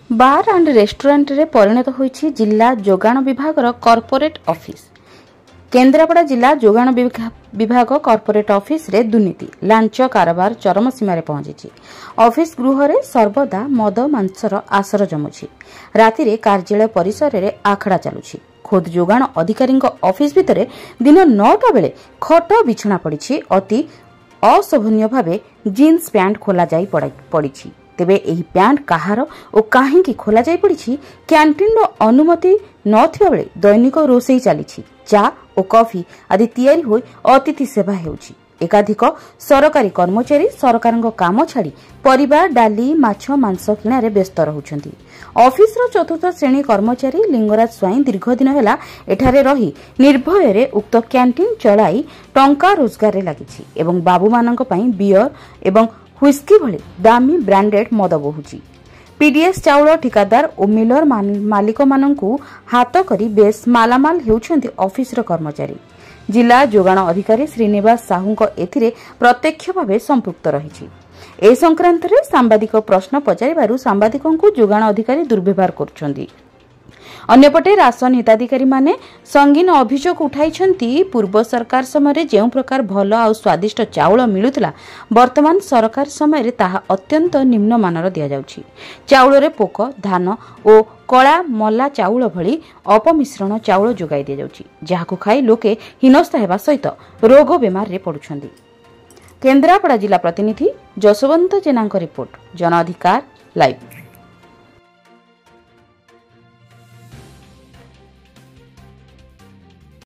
Bar and restaurant रे परिणत होईछि जिला जोगाण विभागर कॉर्पोरेट ऑफिस। केन्द्रापड़ा जिला जोगाण विभाग कॉर्पोरेट ऑफिस रे दुर्नीति लांच कारबार चरम सीमार पहुंची। ऑफिस गृह रे सर्वदा मद मांसर आसर जमुछि। राति रे कार्यालय परिसर रे आखड़ा चलुछि। खोद जोगाण अधिकारी ऑफिस भितर दिन 9टा बेले खट बिछना पड़ी। अति अशोभनीय भावे जीन्स पैंट खोल जाई पड़ी। तेबे एही पैंट कहार और काहींकी खोल जाई पड़ी कैंटीन अनुमति नथिबा बेले दैनिक रोषेई चली चा और कॉफी आदि तैयारी होई अतिथि सेवा हेउछि। एकाधिक सरकारी कर्मचारी सरकारक काम छाड़ी परिबा डाली माछ मांस किणारे व्यस्त रहुछंती। ऑफिस रो चतुर्थ श्रेणी कर्मचारी लिंगराज स्वाई दीर्घ दिन हेला एठारे रही निर्भय रे उक्त कैंटीन चलाई टंका रोजगार रे लागिछि एवं बाबू मानक पई बियर एवं व्हिस्की भली दामी ब्रांडेड मद बहुछि। पीडीएस चाउल ठिकादार और मिलर मालिक मानकु हाथ करी बेस मालामाल हेउछंती ऑफिस रो कर्मचारी। जिला जोगाण अधिकारी श्रीनिवास साहू एथिरे प्रत्यक्ष भावे संपृक्त रहिछि। ए संक्रांत रे सांबादिक प्रश्न पचारिबारु सांबादिकंकु जोगाण अधिकारी दुर्व्यवहार करुछंती। अन्यपटे राशन हिताधिकारी माने संगीन अभियोग उठाइछंती। पूर्व सरकार समय जे प्रकार भल आ स्वादिष्ट चाउल मिलुतला वर्तमान सरकार समय ताहा अत्यंत निम्न मानर दिया जाउछि। चाउल रे पोक धान और कला मला चाउल भली अपमिश्रण चाउल जोगाई दिया जाउछि, जाहाकु खाई लोके हिनस्ता हेबा सहित रोग बेमार रे पडुछंती। केन्द्रापड़ा जिला प्रतिनिधि जसवंत जेना रिपोर्ट, जन अधिकार लाइव।